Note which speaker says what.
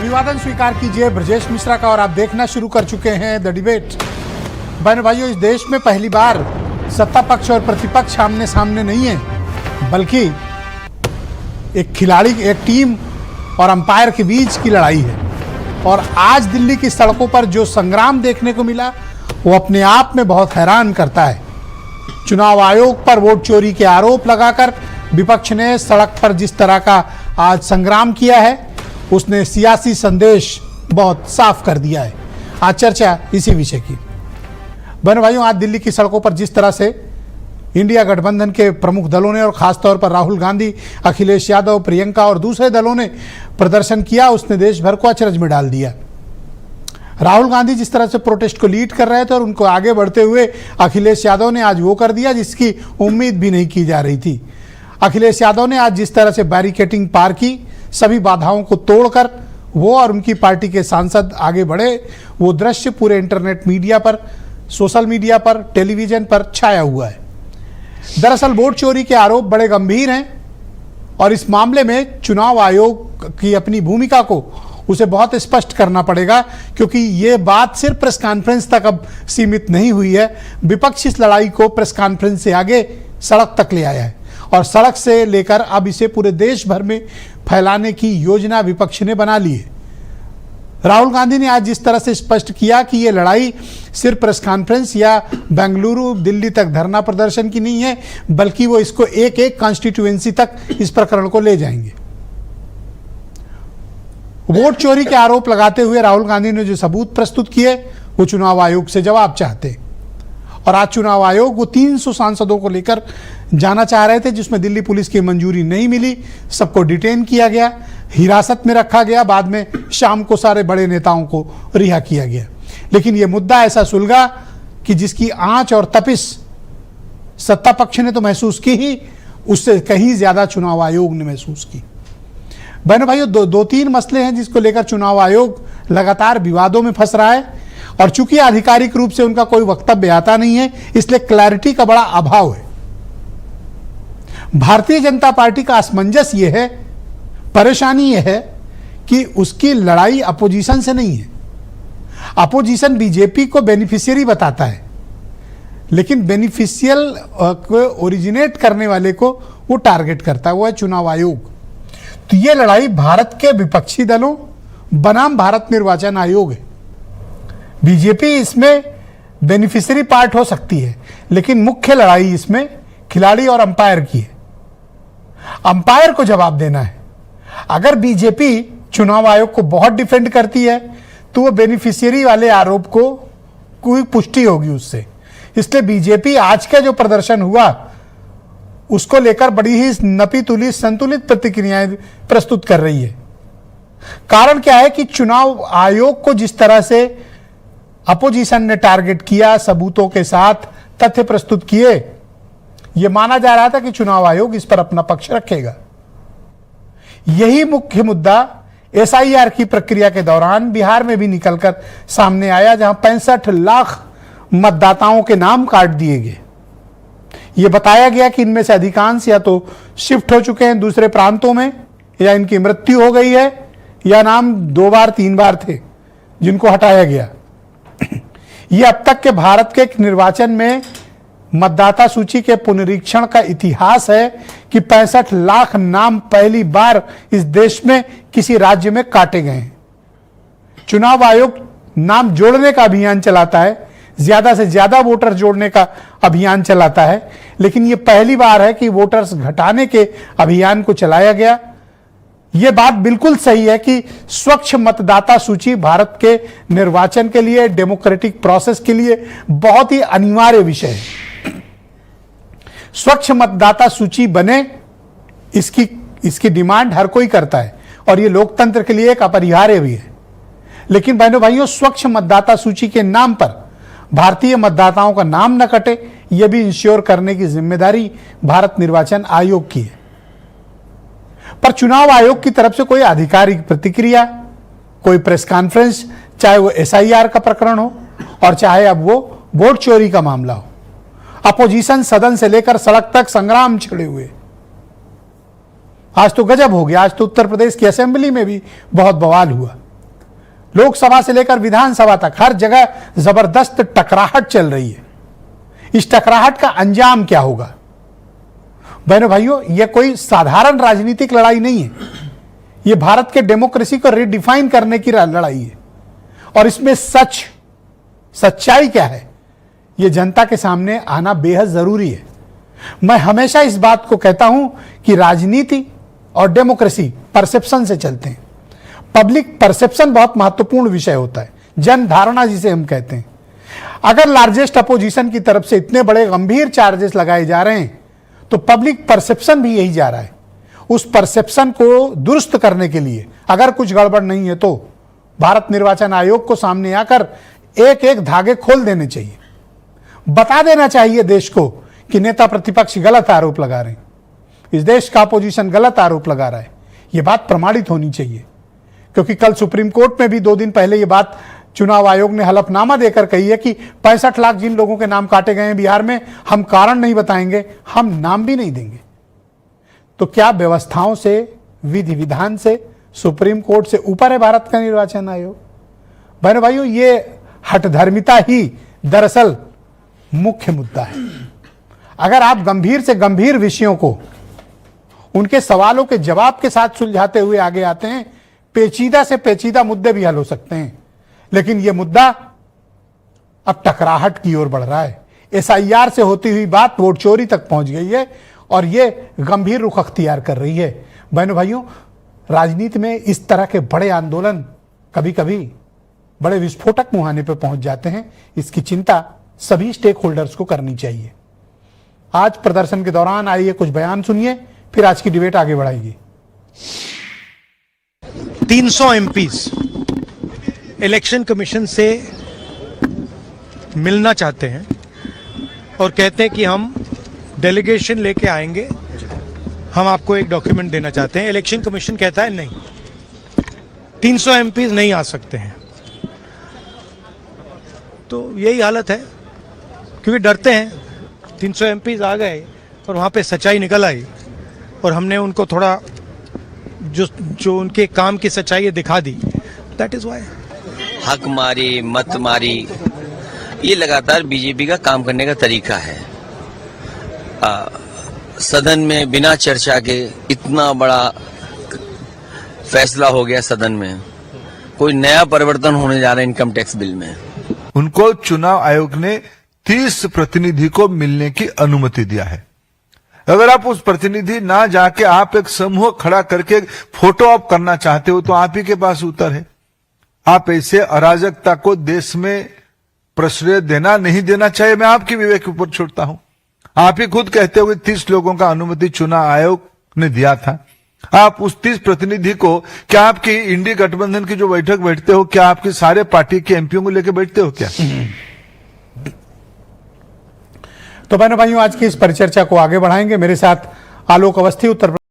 Speaker 1: अभिवादन स्वीकार कीजिए ब्रजेश मिश्रा का और आप देखना शुरू कर चुके हैं द डिबेट। बहनों भाइयों, इस देश में पहली बार सत्ता पक्ष और प्रतिपक्ष आमने सामने नहीं है, बल्कि एक खिलाड़ी, एक टीम और अंपायर के बीच की लड़ाई है। और आज दिल्ली की सड़कों पर जो संग्राम देखने को मिला वो अपने आप में बहुत हैरान करता है। चुनाव आयोग पर वोट चोरी के आरोप लगाकर विपक्ष ने सड़क पर जिस तरह का आज संग्राम किया है, उसने सियासी संदेश बहुत साफ कर दिया है। आज चर्चा इसी विषय की। बहनों भाइयों, आज दिल्ली की सड़कों पर जिस तरह से इंडिया गठबंधन के प्रमुख दलों ने और खासतौर पर राहुल गांधी, अखिलेश यादव, प्रियंका और दूसरे दलों ने प्रदर्शन किया, उसने देश भर को अचरज में डाल दिया। राहुल गांधी जिस तरह से प्रोटेस्ट को लीड कर रहे थे और उनको आगे बढ़ते हुए अखिलेश यादव ने आज वो कर दिया जिसकी उम्मीद भी नहीं की जा रही थी। अखिलेश यादव ने आज जिस तरह से बैरिकेडिंग पार की, सभी बाधाओं को तोड़कर वो और उनकी पार्टी के सांसद आगे बढ़े, वो दृश्य पूरे इंटरनेट मीडिया पर, सोशल मीडिया पर, टेलीविजन पर छाया हुआ है। दरअसल वोट चोरी के आरोप बड़े गंभीर हैं और इस मामले में चुनाव आयोग की अपनी भूमिका को उसे बहुत स्पष्ट करना पड़ेगा, क्योंकि ये बात सिर्फ प्रेस कॉन्फ्रेंस तक अब सीमित नहीं हुई है। विपक्ष इस लड़ाई को प्रेस कॉन्फ्रेंस से आगे सड़क तक ले आया है और सड़क से लेकर अब इसे पूरे देश भर में फैलाने की योजना विपक्ष ने बना ली है। राहुल गांधी ने आज जिस तरह से स्पष्ट किया कि ये लड़ाई सिर्फ प्रेस कॉन्फ्रेंस या बेंगलुरु, दिल्ली तक धरना प्रदर्शन की नहीं है, बल्कि वो इसको एक एक कॉन्स्टिट्यूएंसी तक इस प्रकरण को ले जाएंगे। वोट चोरी के आरोप लगाते हुए राहुल गांधी ने जो सबूत प्रस्तुत किए वो चुनाव आयोग से जवाब चाहते। और आज चुनाव आयोग वो 300 सांसदों को लेकर जाना चाह रहे थे, जिसमें दिल्ली पुलिस की मंजूरी नहीं मिली। सबको डिटेन किया गया, हिरासत में रखा गया, बाद में शाम को सारे बड़े नेताओं को रिहा किया गया। लेकिन ये मुद्दा ऐसा सुलगा कि जिसकी आंच और तपिश सत्ता पक्ष ने तो महसूस की ही, उससे कहीं ज्यादा चुनाव आयोग ने महसूस की। बहनों भाइयों, दो तीन मसले हैं जिसको लेकर चुनाव आयोग लगातार विवादों में फंस रहा है और चूंकि आधिकारिक रूप से उनका कोई वक्तव्य आता नहीं है, इसलिए क्लैरिटी का बड़ा अभाव है। भारतीय जनता पार्टी का असमंजस यह है, परेशानी यह है कि उसकी लड़ाई अपोजिशन से नहीं है। अपोजिशन बीजेपी को बेनिफिशियरी बताता है, लेकिन बेनिफिशियल को ओरिजिनेट करने वाले को वो टारगेट करता है, वो है चुनाव आयोग। तो ये लड़ाई भारत के विपक्षी दलों बनाम भारत निर्वाचन आयोग है। बीजेपी इसमें बेनिफिशियरी पार्ट हो सकती है, लेकिन मुख्य लड़ाई इसमें खिलाड़ी और अंपायर की है। अंपायर को जवाब देना है। अगर बीजेपी चुनाव आयोग को बहुत डिफेंड करती है तो वो बेनिफिशियरी वाले आरोप को कोई पुष्टि होगी उससे। इसलिए बीजेपी आज का जो प्रदर्शन हुआ उसको लेकर बड़ी ही नपी तुली संतुलित प्रतिक्रियाएं प्रस्तुत कर रही है। कारण क्या है कि चुनाव आयोग को जिस तरह से अपोजिशन ने टारगेट किया, सबूतों के साथ तथ्य प्रस्तुत किए, यह माना जा रहा था कि चुनाव आयोग इस पर अपना पक्ष रखेगा। यही मुख्य मुद्दा एसआईआर की प्रक्रिया के दौरान बिहार में भी निकलकर सामने आया, जहां 65 लाख मतदाताओं के नाम काट दिए गए। यह बताया गया कि इनमें से अधिकांश या तो शिफ्ट हो चुके हैं दूसरे प्रांतों में, या इनकी मृत्यु हो गई है, या नाम 2 बार 3 बार थे जिनको हटाया गया। यह अब तक के भारत के निर्वाचन में मतदाता सूची के पुनरीक्षण का इतिहास है कि 65 लाख नाम पहली बार इस देश में किसी राज्य में काटे गए हैं। चुनाव आयोग नाम जोड़ने का अभियान चलाता है, ज्यादा से ज्यादा वोटर जोड़ने का अभियान चलाता है, लेकिन यह पहली बार है कि वोटर्स घटाने के अभियान को चलाया गया। यह बात बिल्कुल सही है कि स्वच्छ मतदाता सूची भारत के निर्वाचन के लिए, डेमोक्रेटिक प्रोसेस के लिए बहुत ही अनिवार्य विषय है। स्वच्छ मतदाता सूची बने, इसकी डिमांड हर कोई करता है और यह लोकतंत्र के लिए एक अपरिहार्य भी है। लेकिन बहनों भाइयों, स्वच्छ मतदाता सूची के नाम पर भारतीय मतदाताओं का नाम न कटे, यह भी इंश्योर करने की जिम्मेदारी भारत निर्वाचन आयोग की है। पर चुनाव आयोग की तरफ से कोई आधिकारिक प्रतिक्रिया, कोई प्रेस कॉन्फ्रेंस, चाहे वो एसआईआर का प्रकरण हो और चाहे अब वो वोट चोरी का मामला हो, अपोजिशन सदन से लेकर सड़क तक संग्राम छिड़े हुए। आज तो गजब हो गया। आज तो उत्तर प्रदेश की असेंबली में भी बहुत बवाल हुआ। लोकसभा से लेकर विधानसभा तक हर जगह जबरदस्त टकराहट चल रही है। इस टकराहट का अंजाम क्या होगा? बहनों भाइयों, यह कोई साधारण राजनीतिक लड़ाई नहीं है, यह भारत के डेमोक्रेसी को रिडिफाइन करने की लड़ाई है। और इसमें सच्चाई क्या है, यह जनता के सामने आना बेहद जरूरी है। मैं हमेशा इस बात को कहता हूं कि राजनीति और डेमोक्रेसी परसेप्शन से चलते हैं। पब्लिक परसेप्शन बहुत महत्वपूर्ण विषय होता है, जन धारणा जिसे हम कहते हैं। अगर लार्जेस्ट अपोजिशन की तरफ से इतने बड़े गंभीर चार्जेस लगाए जा रहे हैं तो पब्लिक परसेप्शन भी यही जा रहा है। उस परसेप्शन को दुरुस्त करने के लिए अगर कुछ गड़बड़ नहीं है तो भारत निर्वाचन आयोग को सामने आकर एक एक धागे खोल देने चाहिए, बता देना चाहिए देश को कि नेता प्रतिपक्ष गलत आरोप लगा रहे हैं, इस देश का अपोजिशन गलत आरोप लगा रहा है। यह बात प्रमाणित होनी चाहिए, क्योंकि कल सुप्रीम कोर्ट में भी 2 दिन पहले यह बात चुनाव आयोग ने हलफनामा देकर कही है कि 65 लाख जिन लोगों के नाम काटे गए हैं बिहार में, हम कारण नहीं बताएंगे, हम नाम भी नहीं देंगे। तो क्या व्यवस्थाओं से, विधि विधान से, सुप्रीम कोर्ट से ऊपर है भारत का निर्वाचन आयोग? बहनों भाइयों, ये हठधर्मिता ही दरअसल मुख्य मुद्दा है। अगर आप गंभीर से गंभीर विषयों को उनके सवालों के जवाब के साथ सुलझाते हुए आगे आते हैं, पेचीदा से पेचीदा मुद्दे भी हल हो सकते हैं। लेकिन यह मुद्दा अब टकराहट की ओर बढ़ रहा है। SIR से होती हुई बात वोट चोरी तक पहुंच गई है और यह गंभीर रुख अख्तियार कर रही है। बहनों भाइयों, राजनीति में इस तरह के बड़े आंदोलन कभी कभी बड़े विस्फोटक मुहाने पर पहुंच जाते हैं। इसकी चिंता सभी स्टेक होल्डर्स को करनी चाहिए। आज प्रदर्शन के दौरान आइए कुछ बयान सुनिए, फिर आज की डिबेट आगे बढ़ाएगी।
Speaker 2: 300 MPs इलेक्शन कमीशन से मिलना चाहते हैं और कहते हैं कि हम डेलीगेशन लेके आएंगे, हम आपको एक डॉक्यूमेंट देना चाहते हैं। इलेक्शन कमीशन कहता है नहीं, 300 MPs नहीं आ सकते हैं। तो यही हालत है, क्योंकि डरते हैं। 300 MPs आ गए और वहाँ पे सच्चाई निकल आई और हमने उनको थोड़ा जो उनके काम की सच्चाई है दिखा दी। दैट इज व्हाई
Speaker 3: हक मारी मत मारी, ये लगातार बीजेपी का काम करने का तरीका है। सदन में बिना चर्चा के इतना बड़ा फैसला हो गया सदन में। कोई नया परिवर्तन होने जा रहा है इनकम टैक्स बिल में।
Speaker 4: उनको चुनाव आयोग ने 30 प्रतिनिधि को मिलने की अनुमति दिया है। अगर आप उस प्रतिनिधि ना जाके आप एक समूह खड़ा करके फोटो ऑप करना चाहते हो तो आप ही के पास उत्तर है। आप ऐसे अराजकता को देश में प्रश्रय देना नहीं देना चाहिए, मैं आपकी विवेक के ऊपर छोड़ता हूं। आप ही खुद कहते हुए 30 लोगों का अनुमति चुनाव आयोग ने दिया था। आप उस 30 प्रतिनिधि को, क्या आपकी इंडी गठबंधन की जो बैठक बैठते हो, क्या आपकी सारे पार्टी के एमपीओ को लेकर बैठते हो क्या?
Speaker 1: तो बहनों भाइयों, आज की इस परिचर्चा को आगे बढ़ाएंगे। मेरे साथ आलोक अवस्थी, उत्तर